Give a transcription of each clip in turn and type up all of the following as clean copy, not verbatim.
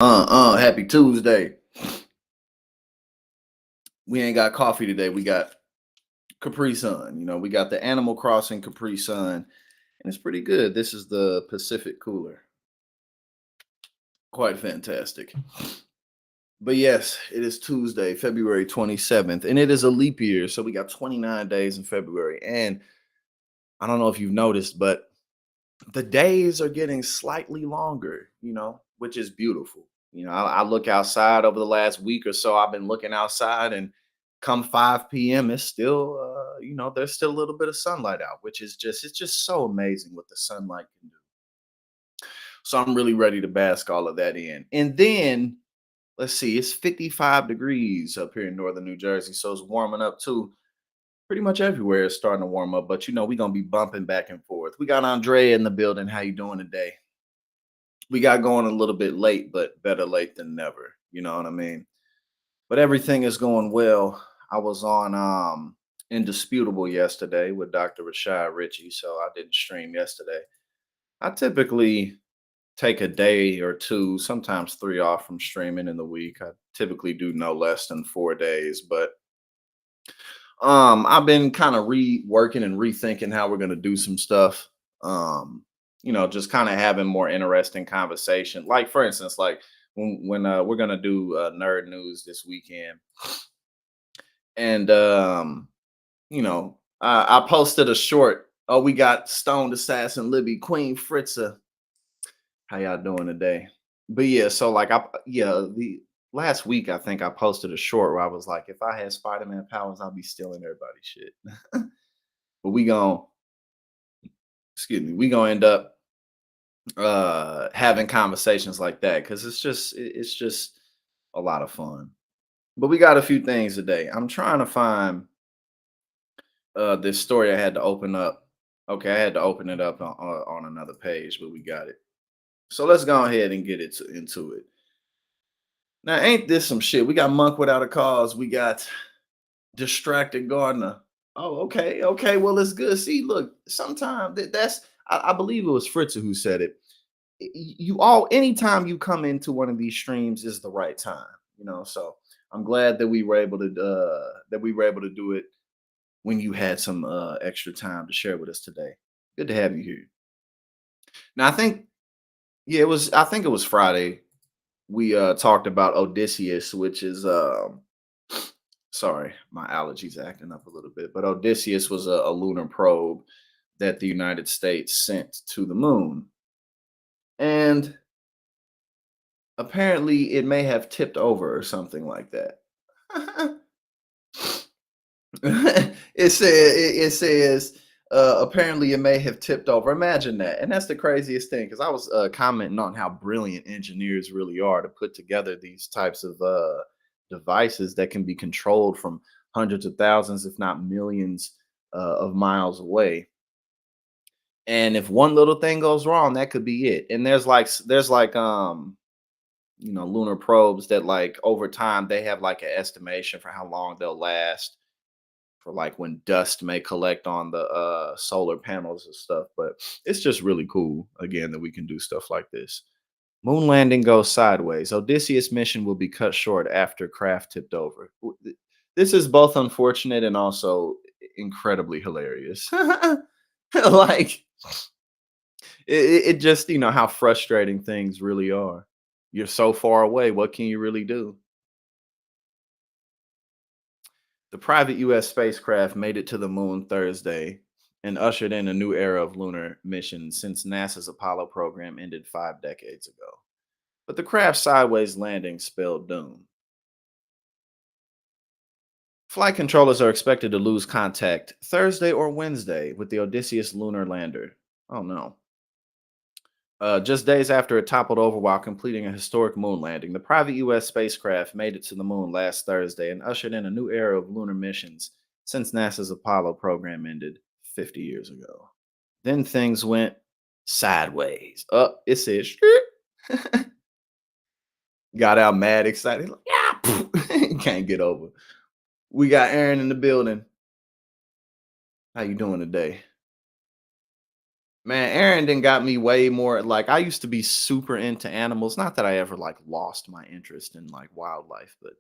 Happy Tuesday. We ain't got coffee today. We got Capri Sun. We got the Animal Crossing Capri Sun, and it's pretty good. This is the Pacific Cooler. Quite fantastic. But yes, it is Tuesday, February 27th, and it is a leap year. So we got 29 days in February. And I don't know if you've noticed, but the days are getting slightly longer, which is beautiful. I look outside over the last week or so. I've been looking outside, and come 5 p.m., it's still, there's still a little bit of sunlight out, which is it's just so amazing what the sunlight can do. So I'm really ready to bask all of that in. And then let's see, it's 55 degrees up here in northern New Jersey, so it's warming up too. Pretty much everywhere is starting to warm up, but we're gonna be bumping back and forth. We got Andre in the building. How you doing today? We got going a little bit late, but better late than never. You know what I mean? But everything is going well. I was on Indisputable yesterday with Dr. Rashad Ritchie, so I didn't stream yesterday. I typically take a day or two, sometimes three off from streaming in the week. I typically do no less than 4 days, but I've been kind of reworking and rethinking how we're gonna do some stuff. Just kind of having more interesting conversation. Like for instance, like when we're gonna do nerd news this weekend, and I posted a short. Oh, we got Stoned Assassin Libby Queen Fritza. How y'all doing today? But yeah, so like the last week I think I posted a short where I was like, if I had Spider-Man powers, I'd be stealing everybody's shit. But we gonna end up having conversations like that because it's just a lot of fun. But we got a few things today. I'm trying to find this story I had to open up. Okay, I had to open it up on another page, but we got it. So let's go ahead and get into it. Now, ain't this some shit? We got Monk Without a Cause. We got Distracted Gardener. Oh, okay, okay. Well, it's good. See, look, sometimes I believe it was Fritzer who said it. You all anytime you come into one of these streams is the right time. So I'm glad that we were able to do it when you had some extra time to share with us today. Good to have you here. Now, yeah, I think it was Friday. We talked about Odysseus, which is sorry, my allergies acting up a little bit, but Odysseus was a lunar probe that the United States sent to the moon. And apparently it may have tipped over or something like that. It says apparently it may have tipped over. Imagine that. And that's the craziest thing because I was commenting on how brilliant engineers really are to put together these types of devices that can be controlled from hundreds of thousands, if not millions, of miles away. And if one little thing goes wrong, that could be it. And there's lunar probes that like over time they have like an estimation for how long they'll last for like when dust may collect on the solar panels and stuff. But it's just really cool again that we can do stuff like this. Moon landing goes sideways. Odysseus mission will be cut short after craft tipped over. This is both unfortunate and also incredibly hilarious. Like it just how frustrating things really are. You're so far away. What can you really do? The private U.S. spacecraft made it to the moon Thursday and ushered in a new era of lunar missions since NASA's Apollo program ended 5 decades ago. But the craft's sideways landing spelled doom. Flight controllers are expected to lose contact Thursday or Wednesday with the Odysseus lunar lander. Oh no. Just days after it toppled over while completing a historic moon landing, the private U.S. spacecraft made it to the moon last Thursday and ushered in a new era of lunar missions since NASA's Apollo program ended 50 years ago. Then things went sideways. It says, got out mad, excited. Like, yeah, can't get over. We got Aaron in the building. How you doing today? Man, Aaron done got me way more like, I used to be super into animals, not that I ever, like, lost my interest in, like, wildlife, but,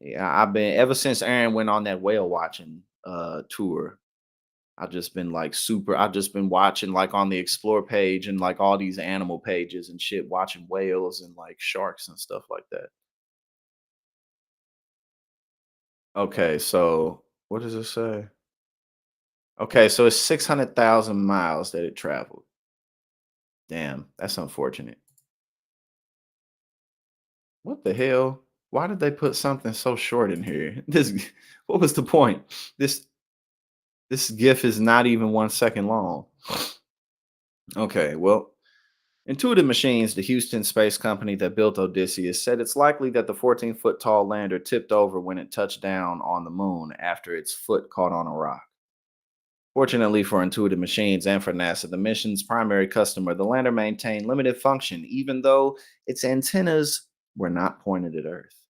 yeah, I've been ever since Aaron went on that whale watching, tour, I've just been, like, super I've just been watching, like, on the explore page and, like, all these animal pages and shit, watching whales and, like, sharks and stuff like that. Okay, so what does it say? Okay, so it's 600,000 miles that it traveled. Damn, that's unfortunate. What the hell? Why did they put something so short in here? This what was the point? This this GIF is not even 1 second long. Okay, well, Intuitive Machines, the Houston space company that built Odysseus, said it's likely that the 14-foot tall lander tipped over when it touched down on the moon after its foot caught on a rock. Fortunately for Intuitive Machines and for NASA, the mission's primary customer, the lander maintained limited function, even though its antennas were not pointed at Earth.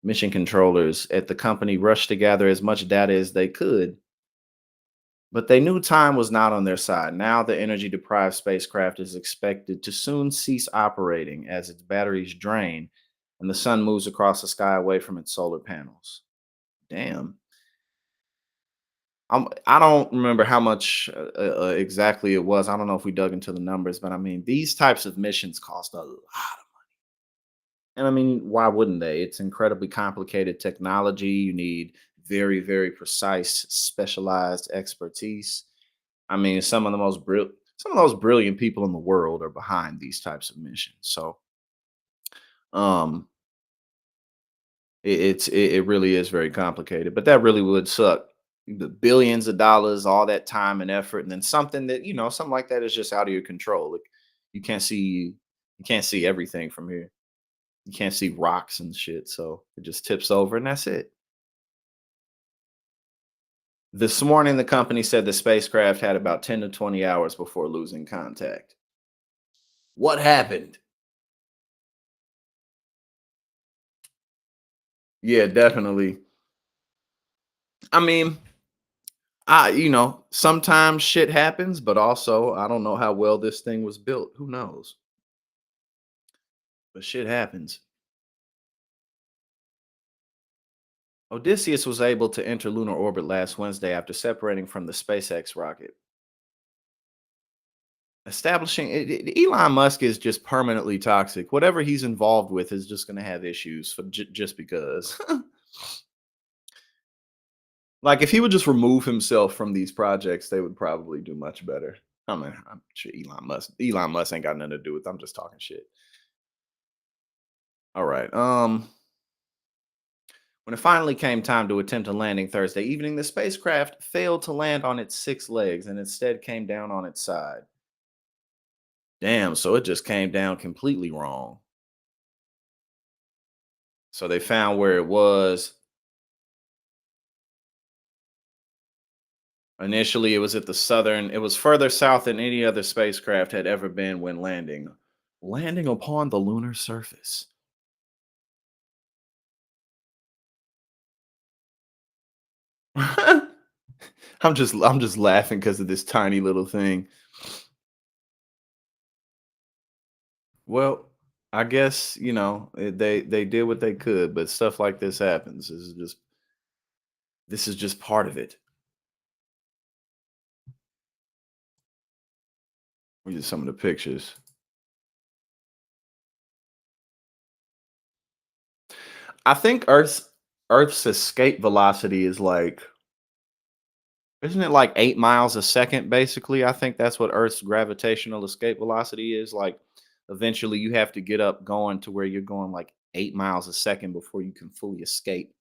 Mission controllers at the company rushed to gather as much data as they could, but they knew time was not on their side. Now, the energy deprived spacecraft is expected to soon cease operating as its batteries drain and the sun moves across the sky away from its solar panels. Damn. I don't remember how much exactly it was. I don't know if we dug into the numbers, but I mean, these types of missions cost a lot. And I mean, why wouldn't they? It's incredibly complicated technology. You need very, very precise, specialized expertise. I mean, some of those brilliant people in the world are behind these types of missions. So, um, it really is very complicated. But that really would suck. The billions of dollars, all that time and effort, and then something that something like that is just out of your control. Like, you can't see, you can't see everything from here. You can't see rocks and shit, so it just tips over and that's it. This morning, the company said the spacecraft had about 10 to 20 hours before losing contact. What happened? Yeah, definitely. I mean, sometimes shit happens, but also I don't know how well this thing was built. Who knows? But shit happens. Odysseus was able to enter lunar orbit last Wednesday after separating from the SpaceX rocket. Elon Musk is just permanently toxic. Whatever he's involved with is just going to have issues for just because. Like, if he would just remove himself from these projects, they would probably do much better. I mean, I'm sure Elon Musk ain't got nothing to do with it. I'm just talking shit. All right. When it finally came time to attempt a landing Thursday evening, the spacecraft failed to land on its six legs and instead came down on its side. Damn, so it just came down completely wrong. So they found where it was. Initially, it was further south than any other spacecraft had ever been when landing upon the lunar surface. I'm just laughing because of this tiny little thing. Well, I guess, they did what they could, but stuff like this happens. This is just part of it. These are some of the pictures. I think Earth's escape velocity is like, isn't it like 8 miles a second basically? I think that's what Earth's gravitational escape velocity is. Like, eventually you have to get up going to where you're going like 8 miles a second before you can fully escape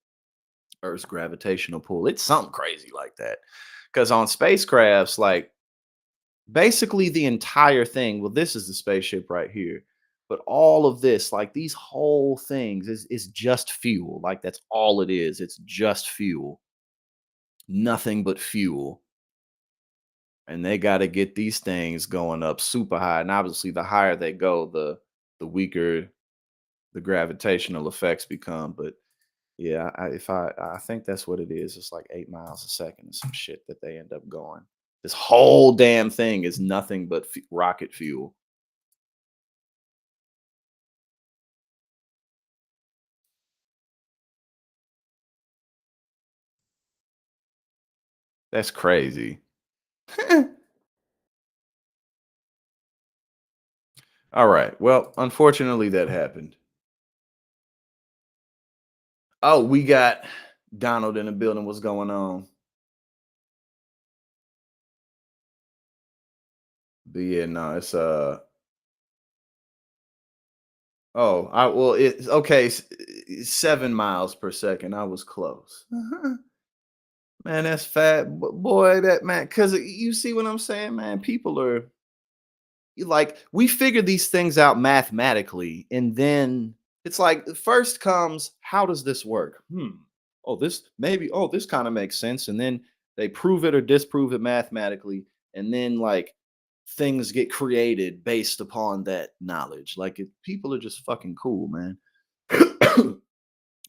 Earth's gravitational pull. It's something crazy like that. Cuz on spacecrafts, like, basically the entire thing, well, this is the spaceship right here. But all of this, like these whole things is just fuel. Like, that's all it is. It's just fuel. Nothing but fuel. And they got to get these things going up super high. And obviously, the higher they go, the weaker the gravitational effects become. But yeah, I think that's what it is. It's like 8 miles a second and some shit that they end up going. This whole damn thing is nothing but rocket fuel. That's crazy. All right. Well, unfortunately, that happened. Oh, we got Donald in the building. What's going on? But yeah, no, it's oh, I well, it's okay. 7 miles per second. I was close. Man, that's fat, boy. That man, because you see what I'm saying, man. People are like, we figure these things out mathematically, and then it's like first comes, how does this work? Oh, this maybe, oh, this kind of makes sense. And then they prove it or disprove it mathematically, and then like things get created based upon that knowledge. Like people are just fucking cool, man.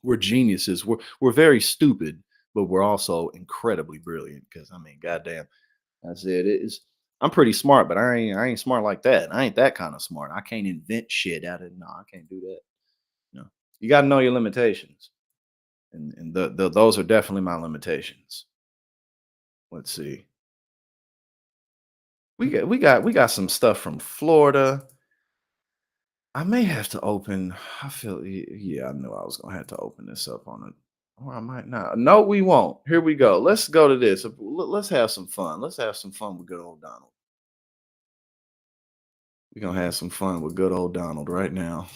We're geniuses. We're very stupid, but we're also incredibly brilliant. Because I mean, goddamn, I said it is. I'm pretty smart, but I ain't smart like that. I ain't that kind of smart. I can't invent shit out of no. I can't do that. No, you got to know your limitations, and those are definitely my limitations. Let's see. We got some stuff from Florida. I may have to open. I feel yeah. I knew I was gonna have to open this up on it, or I might not. No, we won't. Here we go. Let's go to this. Let's have some fun. Let's have some fun with good old Donald. We're gonna have some fun with good old Donald right now.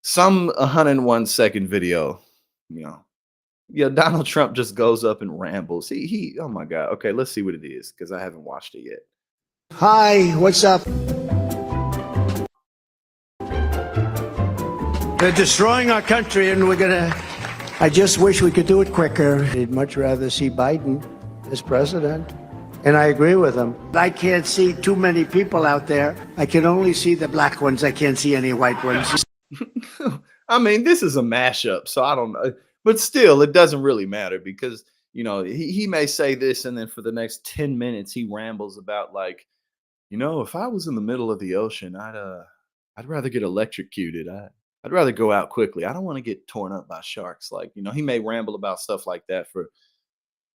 Some 101-second video, you know. Yeah, Donald Trump just goes up and rambles. He oh my god. Okay, let's see what it is because I haven't watched it yet. Hi, what's up? They're destroying our country, and I just wish we could do it quicker. I'd much rather see Biden as president. And I agree with him. I can't see too many people out there. I can only see the black ones. I can't see any white ones. I mean, this is a mashup, so I don't know. But still, it doesn't really matter because he may say this, and then for the next 10 minutes he rambles about like, if I was in the middle of the ocean, I'd rather get electrocuted. I'd rather go out quickly. I don't want to get torn up by sharks. Like, he may ramble about stuff like that for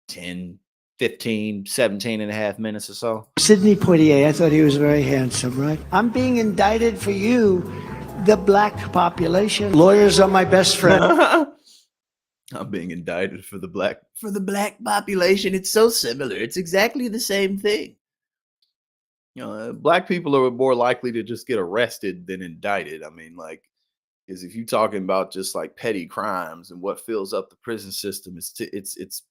10, 15, 17 and a half minutes or so. Sidney Poitier, I thought he was very handsome, right? I'm being indicted for you, the black population. Lawyers are my best friend. I'm being indicted for the black population. It's so similar. It's exactly the same thing. Black people are more likely to just get arrested than indicted. I mean, like, is if you're talking about just like petty crimes and what fills up the prison system, it's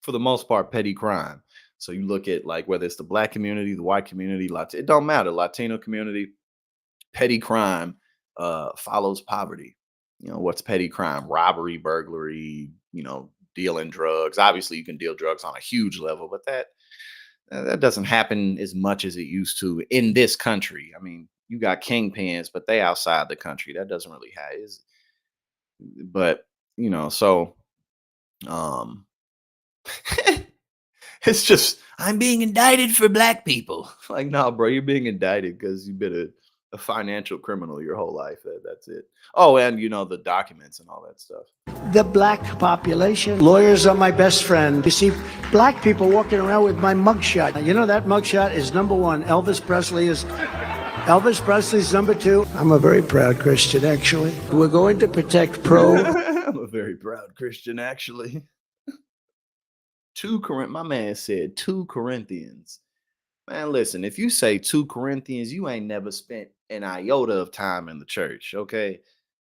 for the most part petty crime. So you look at like whether it's the black community, the white community, it don't matter. Latino community, petty crime follows poverty. What's petty crime? Robbery, burglary, dealing drugs. Obviously, you can deal drugs on a huge level, but that doesn't happen as much as it used to in this country. I mean, you got kingpins, but they outside the country. That doesn't really have is, but so um it's just I'm being indicted for black people. Like, no, bro, you're being indicted because you've been a financial criminal your whole life. That's it. Oh, and the documents and all that stuff. The black population. Lawyers are my best friend. You see, black people walking around with my mugshot. You know that mugshot is number one. Elvis Presley's number two. I'm a very proud Christian, actually. We're going to protect I'm a very proud Christian, actually. My man said 2 Corinthians. Man, listen, if you say 2 Corinthians, you ain't never spent an iota of time in the church, okay?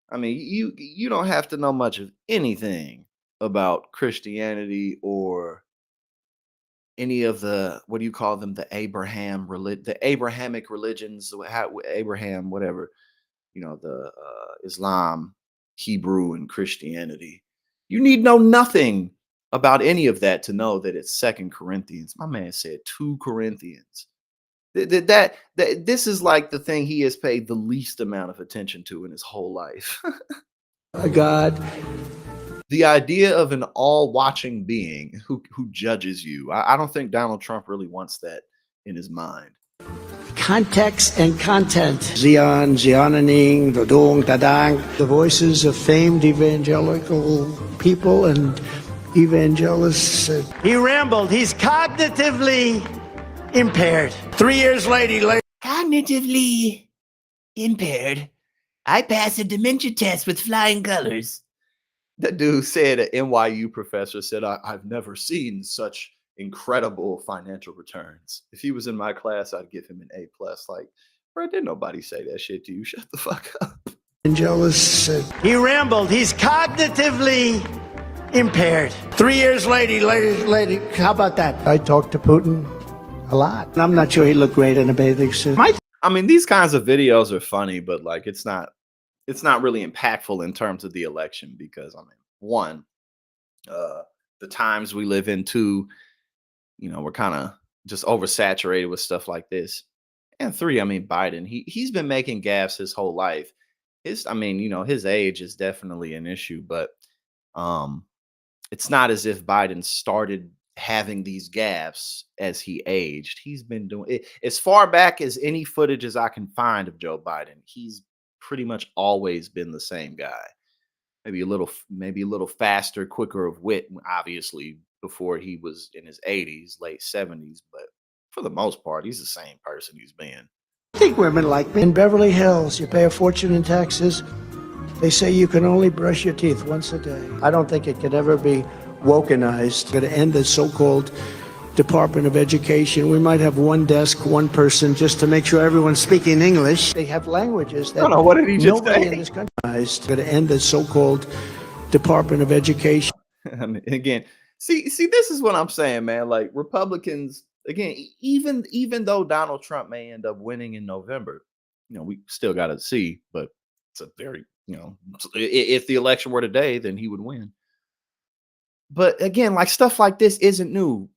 I mean, you don't have to know much of anything about Christianity or any of the, what do you call them, the Abrahamic religions, Abraham, whatever, the Islam, Hebrew, and Christianity. You need know nothing about any of that to know that it's 2 Corinthians. My man said 2 Corinthians. This is like the thing he has paid the least amount of attention to in his whole life. God. The idea of an all-watching being who judges you, I don't think Donald Trump really wants that in his mind. Context and content. Zion, Zionining, Dodong, Dadang. The voices of famed evangelical people and evangelists. He rambled. He's cognitively impaired. 3 years later. Cognitively impaired. I passed a dementia test with flying colors. That dude said, an NYU professor said, I've never seen such incredible financial returns. If he was in my class, I'd give him an A+. Like, bro, didn't nobody say that shit to you? Shut the fuck up. Evangelists. He rambled. He's cognitively impaired. 3 years later. How about that? I talked to Putin a lot. I'm not sure he looked great in a bathing suit. I mean, these kinds of videos are funny, but like it's not really impactful in terms of the election because I mean, one, the times we live in, two, we're kind of just oversaturated with stuff like this. And three, I mean, Biden, he's been making gaffes his whole life. His age is definitely an issue, but it's not as if Biden started having these gaffes as he aged. He's been doing it as far back as any footage as I can find of Joe Biden. He's pretty much always been the same guy. Maybe a little faster, quicker of wit, obviously, before he was in his 80s, late 70s. But for the most part, he's the same person he's been. I think women like me. In Beverly Hills, you pay a fortune in taxes. They say you can only brush your teeth once a day. I don't think it could ever be wokenized. Going to end the so-called Department of Education. We might have one desk, one person, just to make sure everyone's speaking English. They have languages that what did he just nobody say? in this country is. Going to end the so-called Department of Education. I mean, again, see, this is what I'm saying, man. Like Republicans, again, even though Donald Trump may end up winning in November, we still got to see. But it's a very, if the election were today, then he would win. But again, like stuff like this isn't new.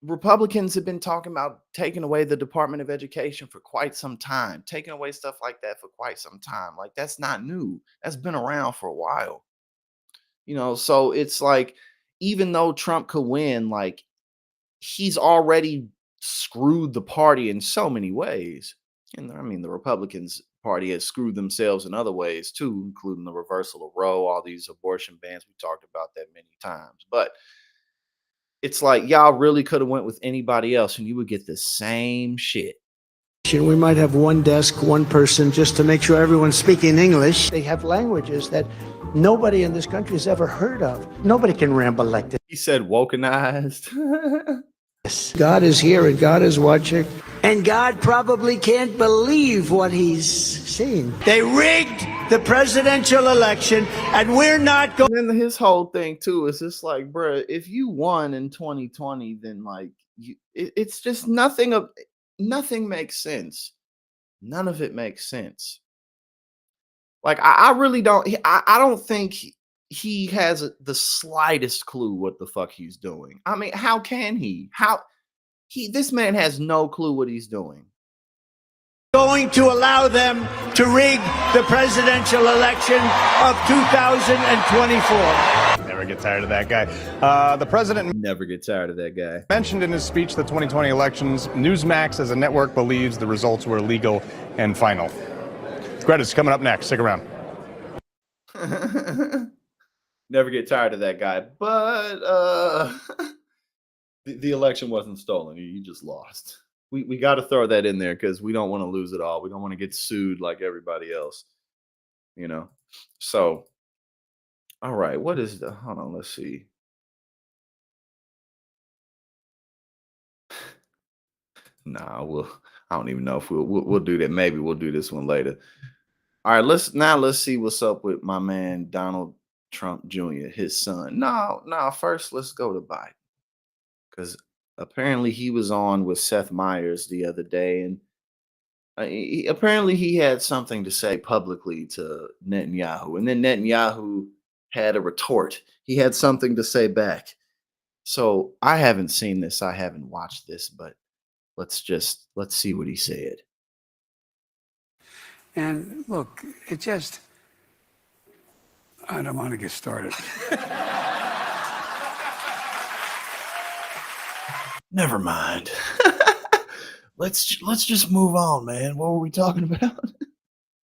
Republicans have been talking about taking away the Department of Education for quite some time, taking away stuff like that for quite some time. Like that's not new. That's been around for a while. So it's like, even though Trump could win, like he's already screwed the party in so many ways. And I mean, the Republicans party has screwed themselves in other ways too, including the reversal of Roe, all these abortion bans. We talked about that many times, but it's like y'all really could have went with anybody else and you would get the same shit. We might have one desk, one person, just to make sure everyone's speaking English. They have languages that nobody in this country has ever heard of. Nobody can ramble like this. He said wokenized. God is here and God is watching. And God probably can't believe what he's seeing. They rigged the presidential election and we're not going. And then his whole thing too is just like, bro, if you won in 2020, then like it's just nothing makes sense. None of it makes sense. Like I really don't. I don't think he has the slightest clue what the fuck he's doing. I mean, how can he? This man has no clue what he's doing. Going to allow them to rig the presidential election of 2024. Never get tired of that guy. The president Never get tired of that guy. mentioned in his speech the 2020 elections. Newsmax as a network believes the results were legal and final. Greta's coming up next. Stick around. Never get tired of that guy. But the election wasn't stolen. You just lost. We got to throw that in there because we don't want to lose it all. We don't want to get sued like everybody else. So, all right. What is the? Hold on. Let's see. Nah, I don't even know if we'll do that. Maybe we'll do this one later. All right. Let's see what's up with my man Donald Trump Jr., his son. No. First, let's go to Biden because apparently he was on with Seth Meyers the other day, and apparently he had something to say publicly to Netanyahu, and then Netanyahu had a retort. He had something to say back. So I haven't seen this. I haven't watched this, but let's see what he said. And look, it just, I don't want to get started. Never mind. let's just move on, man. What were we talking about?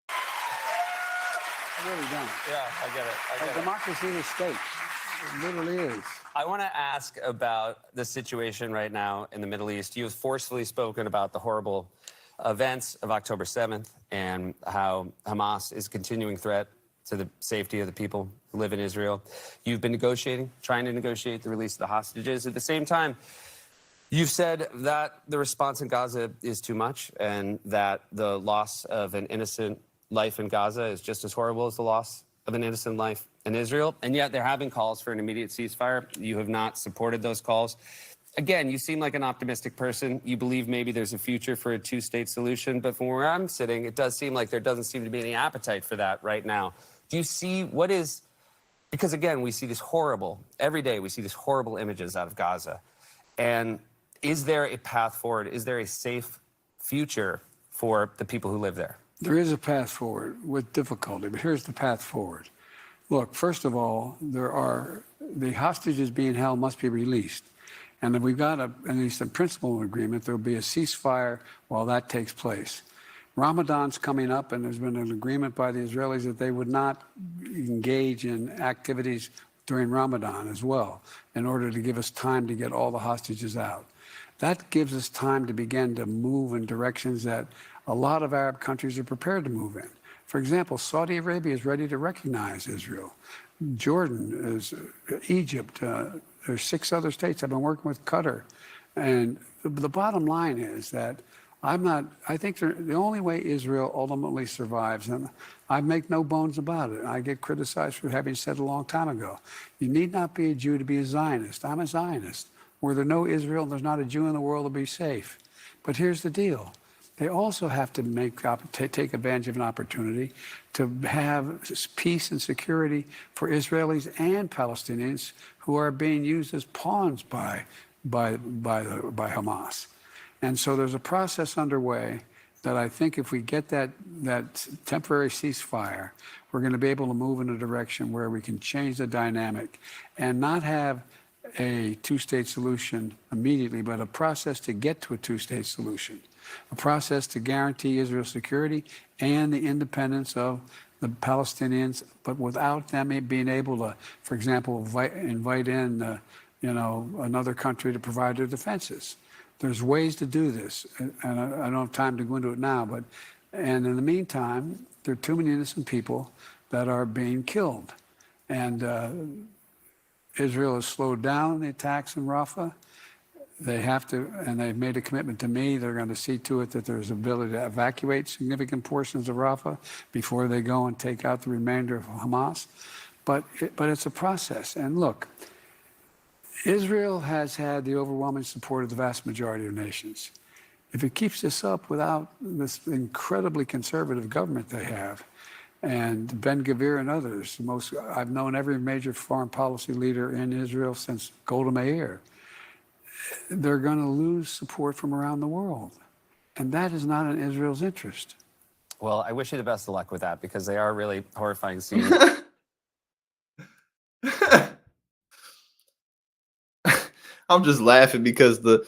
I really don't. Yeah, I get it. I get it. Democracy is a state. It literally is. I want to ask about the situation right now in the Middle East. You have forcefully spoken about the horrible events of October 7th and how Hamas is a continuing threat to the safety of the people who live in Israel. You've been negotiating, trying to negotiate the release of the hostages. At the same time, you've said that the response in Gaza is too much and that the loss of an innocent life in Gaza is just as horrible as the loss of an innocent life in Israel. And yet there have been calls for an immediate ceasefire. You have not supported those calls. Again, you seem like an optimistic person. You believe maybe there's a future for a two-state solution. But from where I'm sitting, it does seem like there doesn't seem to be any appetite for that right now. Do you see what is... Because again, we see this horrible... Every day we see these horrible images out of Gaza. And is there a path forward? Is there a safe future for the people who live there? There is a path forward with difficulty, but here's the path forward. Look, first of all, the hostages being held must be released. And if we've got at least a principle agreement, there'll be a ceasefire while that takes place. Ramadan's coming up, and there's been an agreement by the Israelis that they would not engage in activities during Ramadan as well, in order to give us time to get all the hostages out. That gives us time to begin to move in directions that a lot of Arab countries are prepared to move in. For example, Saudi Arabia is ready to recognize Israel. Jordan is, Egypt, there's 6 other states. I've been working with Qatar. And the bottom line is that I think the only way Israel ultimately survives, and I make no bones about it, I get criticized for having said a long time ago, you need not be a Jew to be a Zionist. I'm a Zionist. Were there no Israel, there's not a Jew in the world to be safe. But here's the deal. They also have to take advantage of an opportunity to have peace and security for Israelis and Palestinians who are being used as pawns by Hamas. And so there's a process underway that I think if we get that temporary ceasefire, we're going to be able to move in a direction where we can change the dynamic and not have a two-state solution immediately, but a process to get to a two-state solution, a process to guarantee Israel's security and the independence of the Palestinians, but without them being able to, for example, invite in, another country to provide their defenses. There's ways to do this, and I don't have time to go into it now, and in the meantime, there are too many innocent people that are being killed. And Israel has slowed down the attacks in Rafah. They have to, and they've made a commitment to me. They're going to see to it that there's ability to evacuate significant portions of Rafah before they go and take out the remainder of Hamas. But it's a process. And look, Israel has had the overwhelming support of the vast majority of nations. If it keeps this up without this incredibly conservative government they have, and Ben-Gvir and others, I've known every major foreign policy leader in Israel since Golda Meir, they're going to lose support from around the world. And that is not in Israel's interest. Well, I wish you the best of luck with that, because they are really horrifying scenes. I'm just laughing because the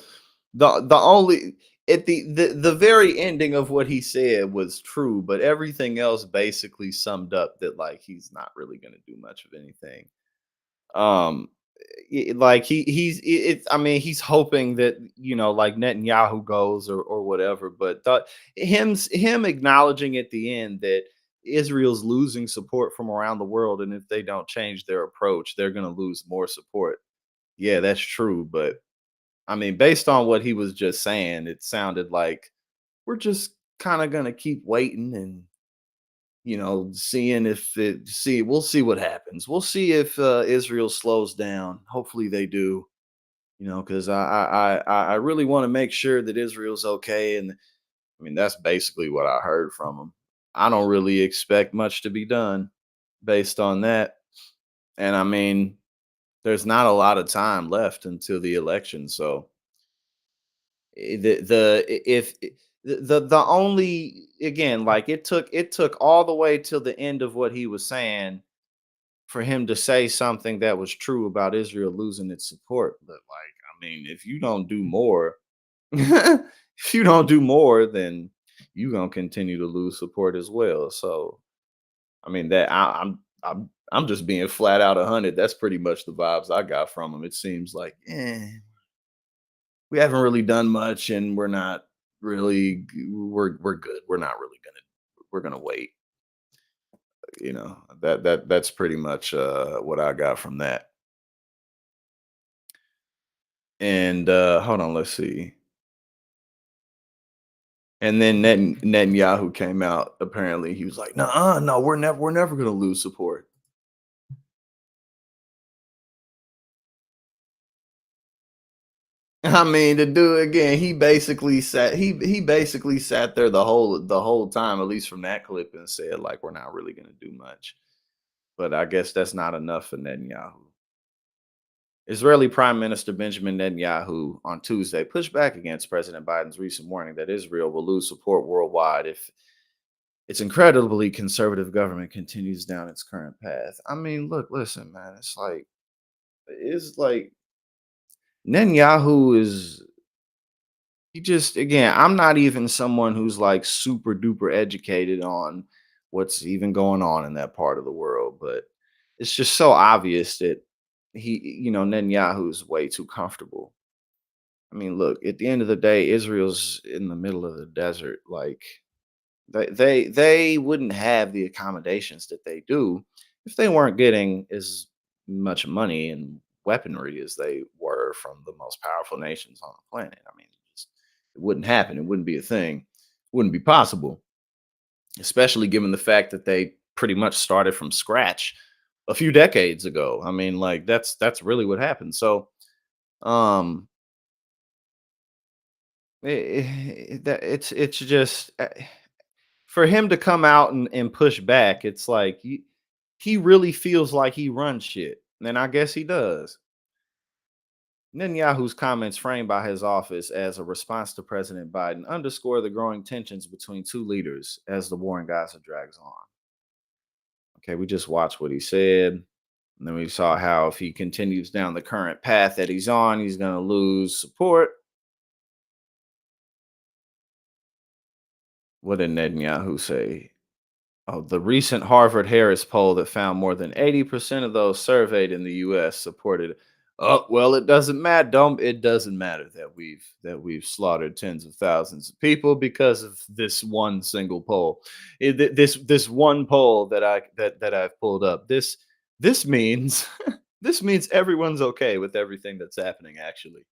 only at the very ending of what he said was true, but everything else basically summed up that like he's not really going to do much of anything. Like he's hoping that like Netanyahu goes or whatever, but him acknowledging at the end that Israel's losing support from around the world, and if they don't change their approach, they're going to lose more support. Yeah, that's true, but I mean, based on what he was just saying, it sounded like we're just kind of going to keep waiting and seeing we'll see what happens. We'll see if Israel slows down. Hopefully they do, because I really want to make sure that Israel's okay. And I mean, that's basically what I heard from him. I don't really expect much to be done based on that. And I mean, there's not a lot of time left until the election. So the only, again, like it took all the way till the end of what he was saying for him to say something that was true about Israel losing its support. But like, I mean, if you don't do more, if you don't do more, then you're gonna continue to lose support as well. So I mean that I'm just being flat out 100. That's pretty much the vibes I got from him. It seems like, we haven't really done much, and we're not really we're good. We're not really we're gonna wait. That's pretty much what I got from that. And hold on, let's see. And then Netanyahu came out. Apparently, he was like, "No, no, we're never gonna lose support." I mean, to do it again, he basically sat there the whole time, at least from that clip, and said like, "We're not really gonna do much." But I guess that's not enough for Netanyahu. Israeli Prime Minister Benjamin Netanyahu on Tuesday pushed back against President Biden's recent warning that Israel will lose support worldwide if its incredibly conservative government continues down its current path. I mean, look, listen, man, it's like Netanyahu is he just again, I'm not even someone who's like super duper educated on what's even going on in that part of the world, but it's just so obvious that Netanyahu is way too comfortable. I mean, look, at the end of the day, Israel's in the middle of the desert. Like they wouldn't have the accommodations that they do if they weren't getting as much money and weaponry as they were from the most powerful nations on the planet. I mean, it wouldn't happen. It wouldn't be a thing. It wouldn't be possible, especially given the fact that they pretty much started from scratch a few decades ago. I mean, like that's really what happened. So, um, it's just for him to come out and push back. It's like he really feels like he runs shit, and I guess he does. Netanyahu's comments, framed by his office as a response to President Biden, underscore the growing tensions between two leaders as the war in Gaza drags on. Okay, we just watched what he said, and then we saw how if he continues down the current path that he's on, he's going to lose support. What did Netanyahu say? Oh, the recent Harvard Harris poll that found more than 80% of those surveyed in the US supported. Oh, well, it doesn't matter. Don't it doesn't matter that we've slaughtered tens of thousands of people because of this one single poll. This one poll that I've pulled up. This means this means everyone's okay with everything that's happening, actually.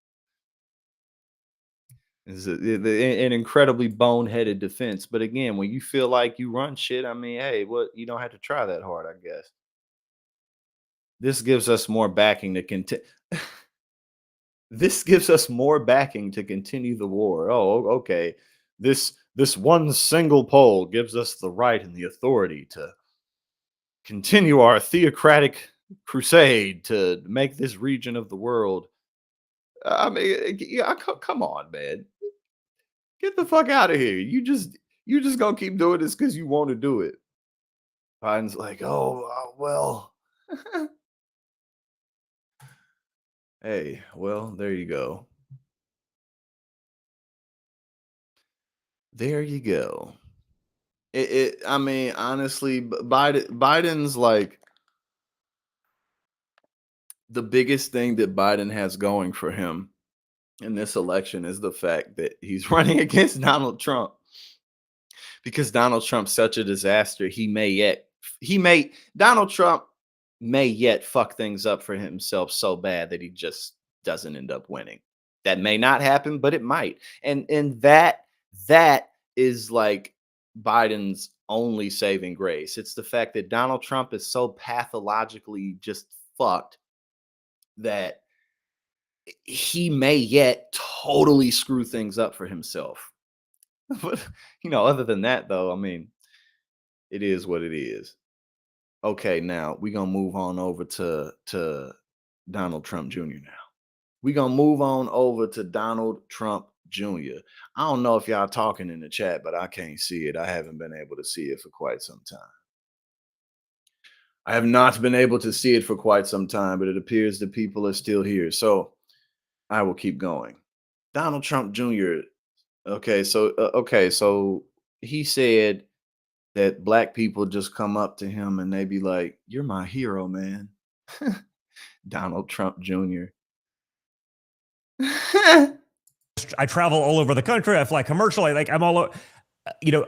Is an incredibly boneheaded defense. But again, when you feel like you run shit, I mean, hey, what you don't have to try that hard, I guess. This gives us more backing to continue. This gives us more backing to continue the war. Oh, okay. This one single poll gives us the right and the authority to continue our theocratic crusade to make this region of the world. I mean, yeah, come on, man. Get the fuck out of here. You just gonna keep doing this because you want to do it. Biden's like, oh well. Hey, well, there you go. There you go. I mean, honestly, Biden's like the biggest thing that Biden has going for him in this election is the fact that he's running against Donald Trump. Because Donald Trump's such a disaster, Donald Trump may yet fuck things up for himself so bad that he just doesn't end up winning. That may not happen, but it might. And that is like Biden's only saving grace. It's the fact that Donald Trump is so pathologically just fucked that he may yet totally screw things up for himself. But other than that, though, I mean, it is what it is. Okay, now we're gonna move on over to Donald Trump Jr. Now we're gonna move on over to Donald Trump Jr. I don't know if y'all talking in the chat, but I can't see it. I haven't been able to see it for quite some time. I have not been able to see it for quite some time, but it appears that people are still here. So I will keep going. Donald Trump Jr. Okay, so he said that black people just come up to him and they be like, "You're my hero, man." Donald Trump Jr. I travel all over the country. I fly commercially. Like I'm all,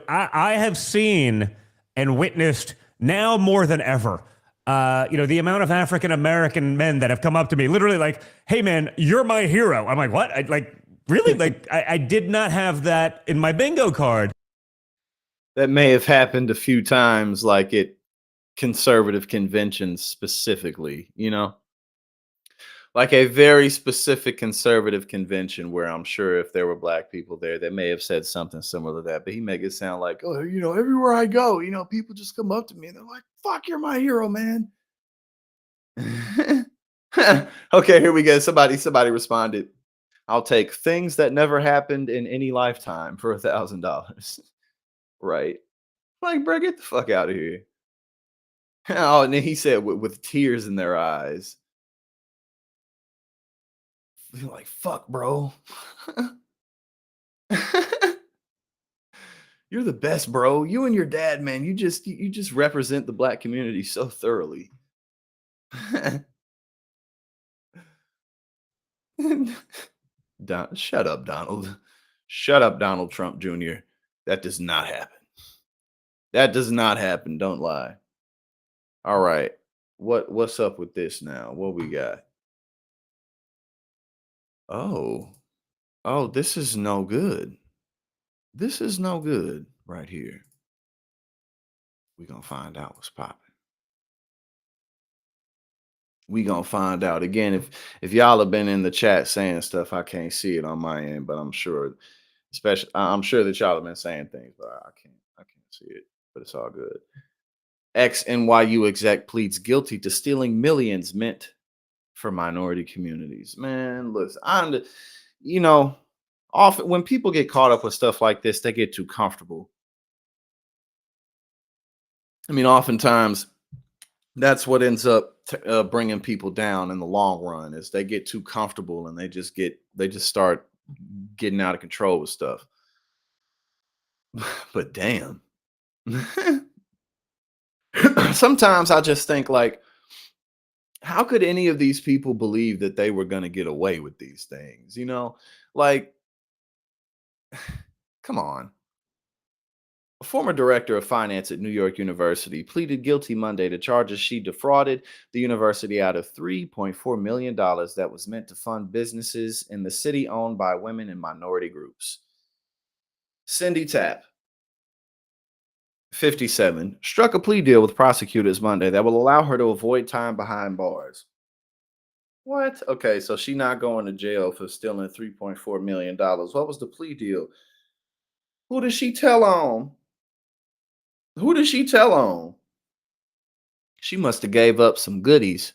I have seen and witnessed now more than ever. The amount of African American men that have come up to me, literally like, "Hey, man, you're my hero." I'm like, "What?" Really? I did not have that in my bingo card. That may have happened a few times, like at conservative conventions specifically, like a very specific conservative convention where I'm sure if there were black people there, they may have said something similar to that. But he make it sound like, "Oh, everywhere I go, people just come up to me and they're like, 'Fuck, you're my hero, man.'" Okay, here we go. Somebody responded. "I'll take things that never happened in any lifetime for $1,000." Right. Like, bro, get the fuck out of here. Oh, and then he said with tears in their eyes. You're like, "Fuck, bro." You're the best, bro. You and your dad, man. You just represent the black community so thoroughly. Shut up, Donald. Shut up, Donald Trump Jr. That does not happen. That does not happen. Don't lie. All right. What's up with this now? What we got? Oh. Oh, this is no good. This is no good right here. We gonna find out what's popping. We gonna find out again. If y'all have been in the chat saying stuff, I can't see it on my end, but I'm sure, I'm sure that y'all have been saying things, but I can't see it. But it's all good. Ex NYU exec pleads guilty to stealing millions meant for minority communities. Man, listen, you know, often when people get caught up with stuff like this, they get too comfortable. I mean, oftentimes that's what ends up bringing people down in the long run is they get too comfortable and they just start getting out of control with stuff. But damn. Sometimes I just think like, how could any of these people believe that they were going to get away with these things? Like, come on. A former director of finance at New York University pleaded guilty Monday to charges she defrauded the university out of $3.4 million that was meant to fund businesses in the city owned by women and minority groups. Cindy Tapp, 57, struck a plea deal with prosecutors Monday that will allow her to avoid time behind bars. What? Okay, so she's not going to jail for stealing $3.4 million. What was the plea deal? Who did she tell on? Who did she tell on? She must have gave up some goodies.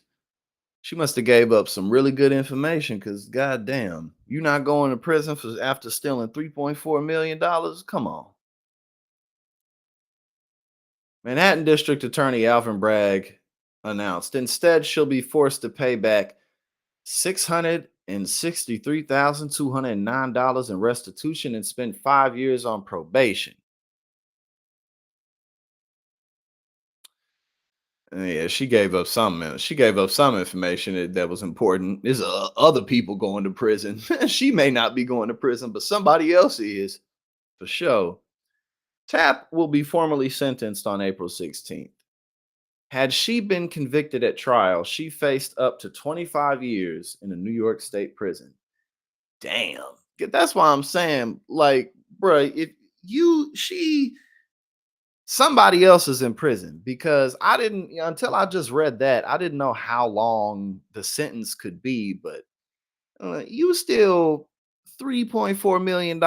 She must have gave up some really good information because goddamn, you're not going to prison for after stealing $3.4 million. Come on. Manhattan District Attorney Alvin Bragg announced instead she'll be forced to pay back $663,209 in restitution and spend 5 years on probation. Yeah, she gave up some. She gave up some information that was important. There's other people going to prison. She may not be going to prison, but somebody else is for sure. Tapp will be formally sentenced on April 16th. Had she been convicted at trial, she faced up to 25 years in a New York State prison. Damn. That's why I'm saying, like, bruh, somebody else is in prison because I didn't, until I just read that, I didn't know how long the sentence could be, but you still $3.4 million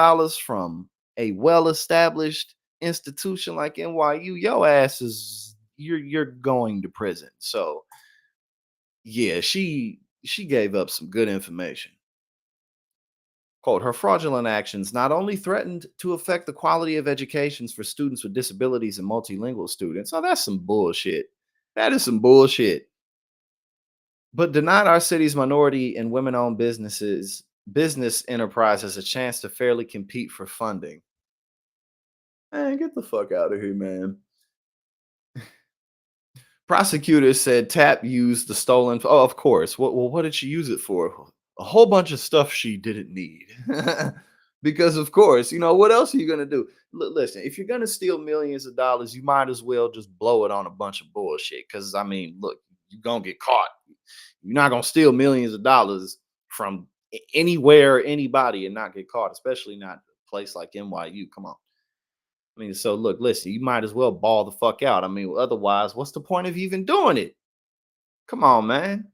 from a well-established institution like NYU, your ass you're going to prison. So yeah, she gave up some good information. Quote, her fraudulent actions not only threatened to affect the quality of educations for students with disabilities and multilingual students. Oh, that's some bullshit. That is some bullshit. But denied our city's minority and women-owned business enterprises a chance to fairly compete for funding. Man, get the fuck out of here, man. Prosecutors said Tapp used the stolen. Oh, of course. What did she use it for? A whole bunch of stuff she didn't need. Because, of course, what else are you going to do? Listen, if you're going to steal millions of dollars, you might as well just blow it on a bunch of bullshit. Because, I mean, look, you're going to get caught. You're not going to steal millions of dollars from anywhere or anybody and not get caught, especially not a place like NYU. Come on. I mean, so look, listen, you might as well ball the fuck out. I mean, otherwise, what's the point of even doing it? Come on, man.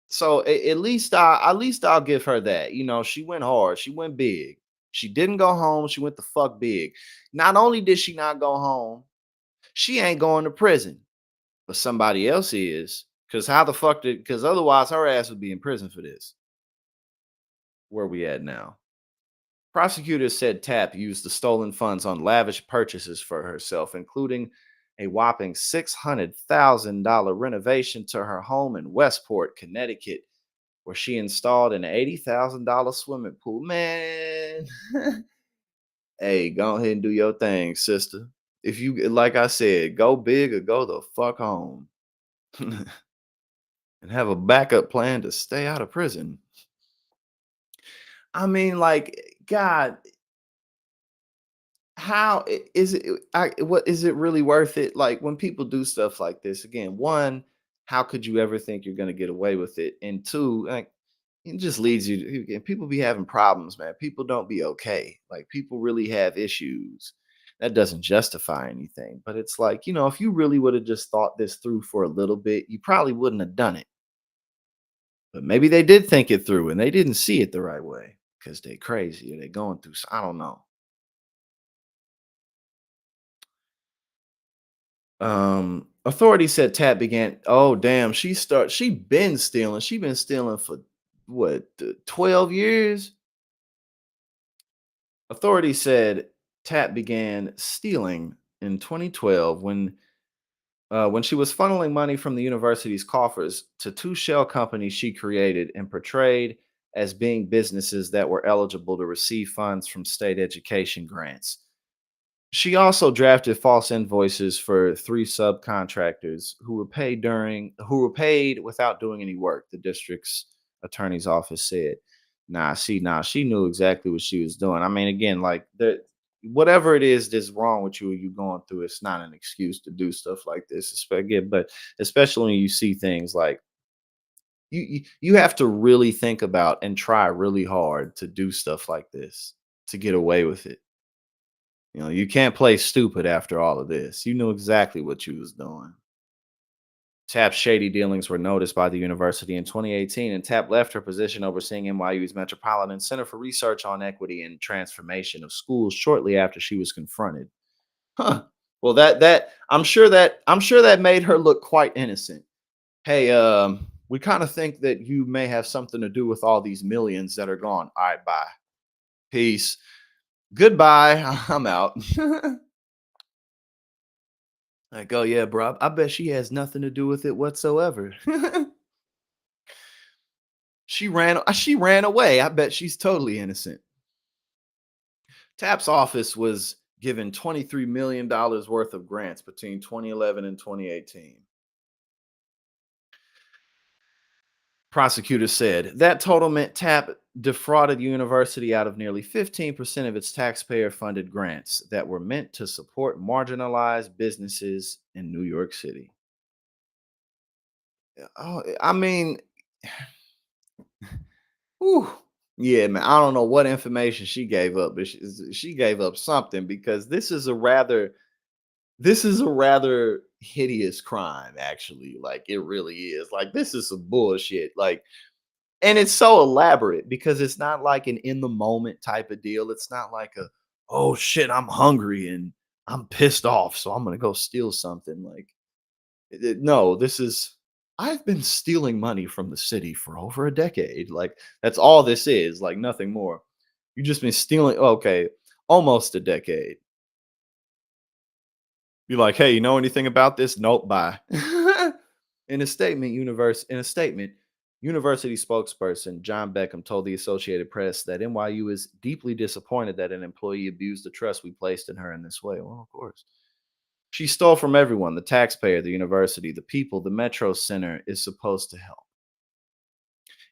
So at least I'll give her that. She went hard. She went big. She didn't go home. She went the fuck big. Not only did she not go home, she ain't going to prison, but somebody else is. Because how the fuck did? Because otherwise, her ass would be in prison for this. Where we at now? Prosecutors said Tapp used the stolen funds on lavish purchases for herself, including a whopping $600,000 renovation to her home in Westport, Connecticut, where she installed an $80,000 swimming pool. Man, hey, go ahead and do your thing, sister. If you, like I said, go big or go the fuck home and have a backup plan to stay out of prison. I mean, like, God, is it? What is it really worth it? Like when people do stuff like this, again, one, how could you ever think you're going to get away with it? And two, like it just leads you to again, people be having problems, man. People don't be okay. Like people really have issues. That doesn't justify anything, but it's like, if you really would have just thought this through for a little bit, you probably wouldn't have done it. But maybe they did think it through and they didn't see it the right way because they crazy or they going through. I don't know. Authorities said Tat began. Oh damn, she been stealing. She been stealing for what 12 years. Authorities said Tat began stealing in 2012 when she was funneling money from the university's coffers to two shell companies she created and portrayed as being businesses that were eligible to receive funds from state education grants. She also drafted false invoices for three subcontractors who were paid without doing any work, the district's attorney's office said. Nah, she knew exactly what she was doing. I mean, again, like whatever it is that's wrong with you going through, it's not an excuse to do stuff like this. Again, but especially when you see things like you have to really think about and try really hard to do stuff like this to get away with it. You can't play stupid after all of this. You knew exactly what you was doing. Tapp's shady dealings were noticed by the university in 2018, and Tapp left her position overseeing NYU's Metropolitan Center for Research on Equity and Transformation of Schools shortly after she was confronted. Huh. Well, that I'm sure that made her look quite innocent. Hey, we kind of think that you may have something to do with all these millions that are gone. All right, bye. Peace. Goodbye. I'm out. Like, oh yeah, bro. I bet she has nothing to do with it whatsoever. She ran away. I bet she's totally innocent. Tapp's office was given $23 million worth of grants between 2011 and 2018. Prosecutors said that total meant Tapp defrauded the university out of nearly 15% of its taxpayer funded grants that were meant to support marginalized businesses in New York City. Oh, I mean, whew, yeah, man. I don't know what information she gave up, but she gave up something because this is a rather hideous crime, actually. Like it really is. Like this is some bullshit. Like, and it's so elaborate because it's not like an in the moment type of deal. It's not like oh shit, I'm hungry and I'm pissed off, so I'm gonna go steal something. Like, no, this is. I've been stealing money from the city for over a decade. Like that's all this is. Like nothing more. You just been stealing. Okay, almost a decade. Be like, hey, you know anything about this? Nope, bye. In a statement, university spokesperson John Beckham told the Associated Press that NYU is deeply disappointed that an employee abused the trust we placed in her in this way. Well, of course. She stole from everyone, the taxpayer, the university, the people. The Metro Center is supposed to help.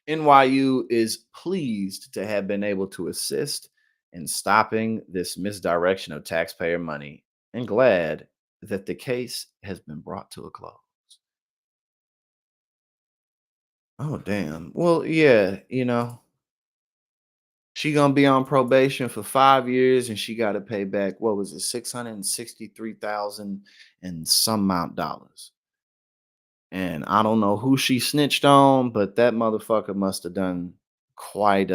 NYU is pleased to have been able to assist in stopping this misdirection of taxpayer money and glad that the case has been brought to a close. Oh, damn. Well, yeah, she gonna be on probation for 5 years and she got to pay back, what was it, 663,000 and some amount dollars. And I don't know who she snitched on, but that motherfucker must have done quite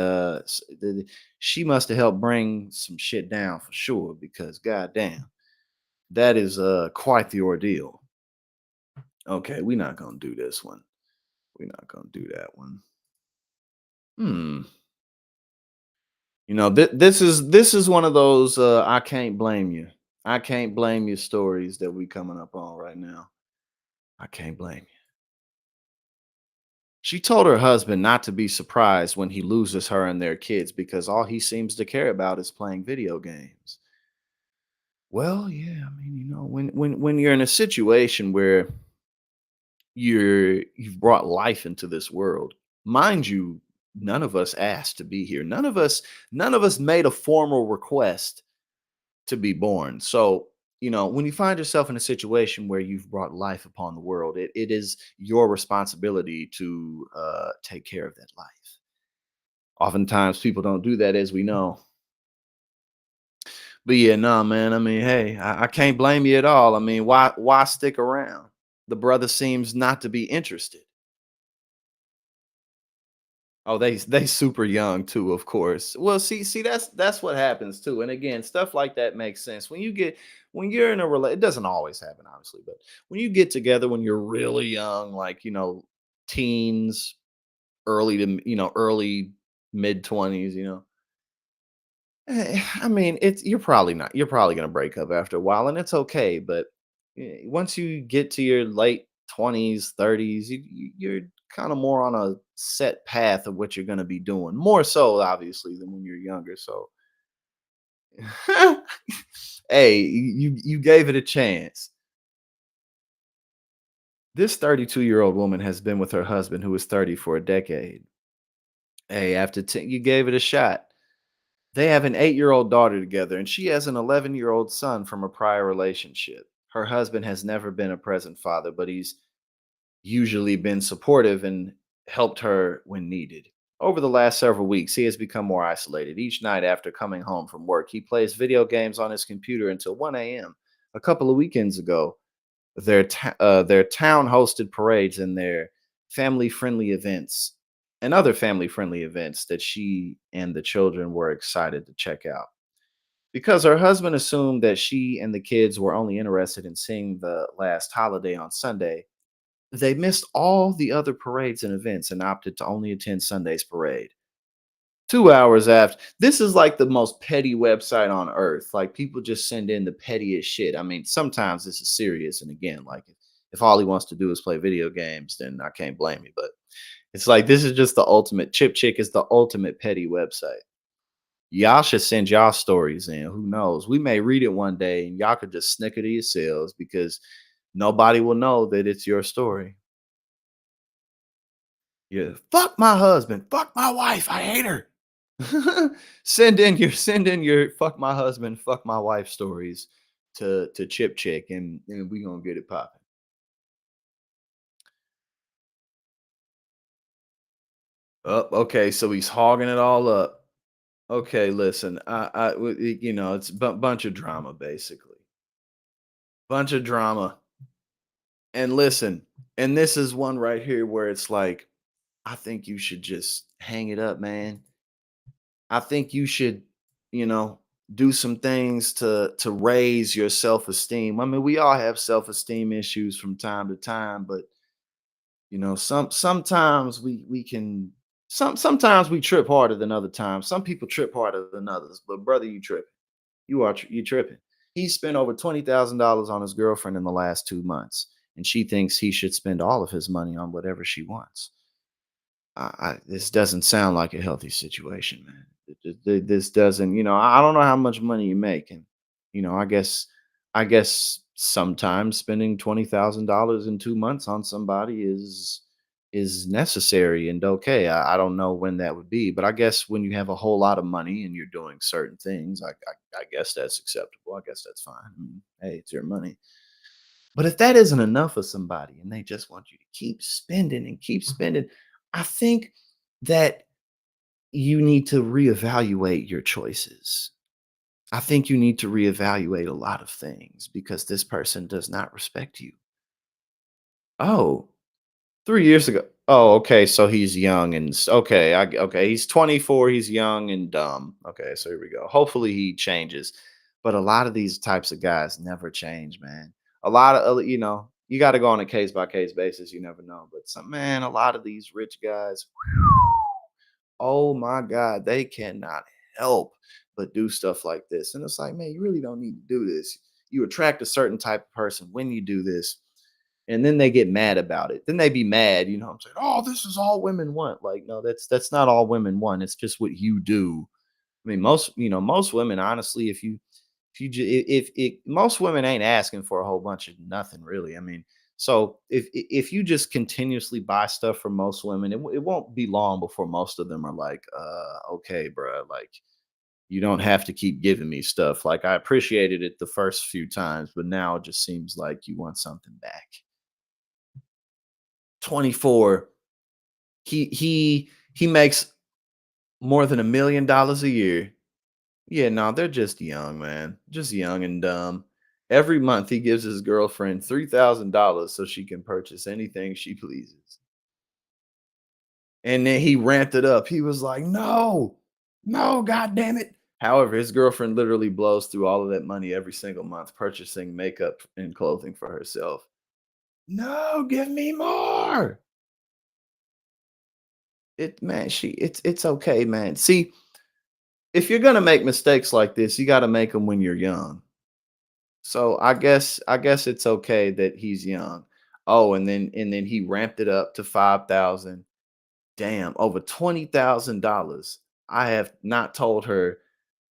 she must have helped bring some shit down for sure, because goddamn, that is quite the ordeal. Okay, we're not gonna do this one. We're not gonna do that one. Hmm. This is one of those I can't blame you. I can't blame you stories that we coming up on right now. I can't blame you. She told her husband not to be surprised when he loses her and their kids because all he seems to care about is playing video games. Well, yeah, I mean, when you're in a situation where you've brought life into this world, mind you, none of us asked to be here. None of us made a formal request to be born. So, when you find yourself in a situation where you've brought life upon the world, it is your responsibility to take care of that life. Oftentimes, people don't do that, as we know. But yeah, no, man. I mean, hey, I can't blame you at all. I mean, why stick around? The brother seems not to be interested. Oh, they super young too, of course. Well, see, that's what happens too. And again, stuff like that makes sense. When you're in a it doesn't always happen, obviously, but when you get together when you're really young, like, teens, early mid-20s, I mean, you're probably gonna break up after a while, and it's okay. But once you get to your late 20s, 30s, you're kind of more on a set path of what you're gonna be doing. More so, obviously, than when you're younger. So, hey, you gave it a chance. This 32-year-old woman has been with her husband, who is 30, for a decade. Hey, after 10, you gave it a shot. They have an 8-year-old daughter together, and she has an 11-year-old son from a prior relationship. Her husband has never been a present father, but he's usually been supportive and helped her when needed. Over the last several weeks, he has become more isolated. Each night after coming home from work, he plays video games on his computer until 1 a.m. A couple of weekends ago, their town hosted parades and their family friendly events and other family friendly events that she and the children were excited to check out. Because her husband assumed that she and the kids were only interested in seeing the last holiday on Sunday, they missed all the other parades and events and opted to only attend Sunday's parade. 2 hours after, this is like the most petty website on earth. Like, people just send in the pettiest shit. I mean, sometimes this is serious. And again, like, if all he wants to do is play video games, then I can't blame you. But it's like, this is just the ultimate. Chip Chick is the ultimate petty website. Y'all should send y'all stories in. Who knows? We may read it one day and y'all could just snicker to yourselves, because nobody will know that it's your story. Yeah. Fuck my husband. Fuck my wife. I hate her. Send in your fuck my husband, fuck my wife stories to Chip Chick, and we gonna get it popping. Oh, okay, so he's hogging it all up. Okay, listen, it's bunch of drama, basically, bunch of drama. And listen, and this is one right here where it's like, I think you should just hang it up, man. I think you should, you know, do some things to raise your self-esteem. I mean, we all have self-esteem issues from time to time, but sometimes we can sometimes we trip harder than other times. Some people trip harder than others, but brother, you tripping. You tripping. He spent over $20,000 on his girlfriend in the last 2 months, and she thinks he should spend all of his money on whatever she wants. This doesn't sound like a healthy situation, man. This doesn't, I don't know how much money you make, and I guess sometimes spending $20,000 in 2 months on somebody is necessary and okay. I don't know when that would be, but I guess when you have a whole lot of money and you're doing certain things, I guess that's acceptable. I guess that's fine. I mean, hey, it's your money. But if that isn't enough for somebody and they just want you to keep spending and keep spending, I think that you need to reevaluate your choices. I think you need to reevaluate a lot of things because this person does not respect you. Oh, 3 years ago. Oh, okay, so he's young and okay, okay, he's 24, he's young and dumb. Okay, so here we go. Hopefully he changes. But a lot of these types of guys never change, man. A lot of you got to go on a case by case basis, you never know. But a lot of these rich guys, oh my god, they cannot help but do stuff like this. And it's like, man, you really don't need to do this. You attract a certain type of person when you do this, and then they get mad about it. Then they be mad, I'm saying, "Oh, this is all women want." Like, no, that's not all women want. It's just what you do. I mean, most women, honestly, if most women ain't asking for a whole bunch of nothing, really. I mean, so if you just continuously buy stuff from most women, it won't be long before most of them are like, okay, bruh, like you don't have to keep giving me stuff. Like I appreciated it the first few times, but now it just seems like you want something back. 24, he makes more than $1 million a year. Yeah, no, they're just young, man. Just young and dumb. Every month he gives his girlfriend $3,000 so she can purchase anything she pleases. And then he ramped it up. He was like, "No, no, god damn it." However, his girlfriend literally blows through all of that money every single month purchasing makeup and clothing for herself. No, give me more. It's okay, man. See, if you're gonna make mistakes like this, you gotta make them when you're young. So I guess it's okay that he's young. Oh, and then he ramped it up to 5,000. Damn, over $20,000. I have not told her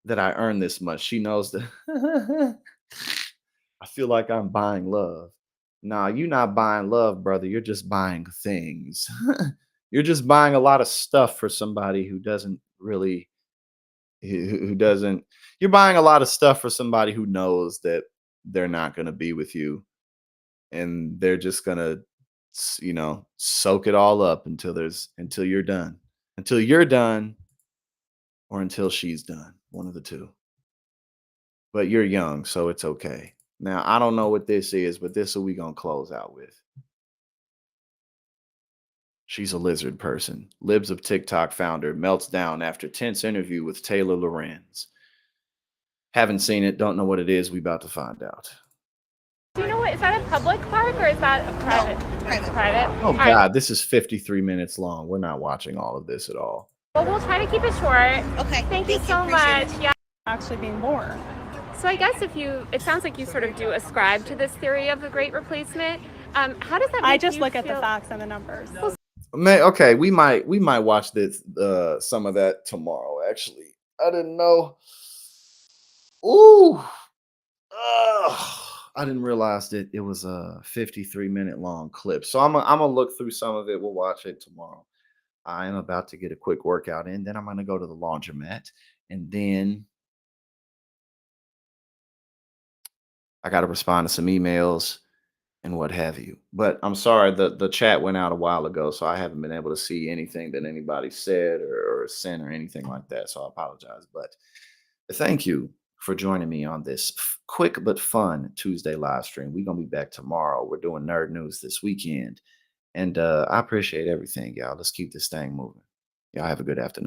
that I earned this much. She knows that I feel like I'm buying love. Nah, you're not buying love, brother. You're just buying things. You're just buying a lot of stuff for somebody who doesn't really who doesn't you're buying a lot of stuff for somebody who knows that they're not going to be with you, and they're just going to soak it all up until you're done. Until you're done or until she's done. One of the two. But you're young, so it's okay. Now, I don't know what this is, but this is what we going to close out with. She's a lizard person. Libs of TikTok founder melts down after tense interview with Taylor Lorenz. Haven't seen it, don't know what it is. We about to find out. Do you know what, is that a public park or is that a private? No, private. Private? Oh All God, right. this is 53 minutes long. We're not watching all of this at all. Well, we'll try to keep it short. Okay. Thank you so appreciate much. it. Yeah. Actually being more. So I guess it sounds like you sort of do ascribe to this theory of the great replacement. How does that make I just you look at the feel? facts and the numbers. Man, okay, we might watch this some of that tomorrow. Actually, I didn't know. Ooh, I didn't realize that it was a 53-minute long clip. So I'm gonna look through some of it. We'll watch it tomorrow. I am about to get a quick workout in. Then I'm gonna go to the laundromat, and then I got to respond to some emails and what have you. But I'm sorry, the chat went out a while ago, so I haven't been able to see anything that anybody said or sent or anything like that. So I apologize. But thank you for joining me on this quick but fun Tuesday live stream. We're gonna be back tomorrow. We're doing nerd news this weekend. And I appreciate everything, y'all. Let's keep this thing moving. Y'all have a good afternoon.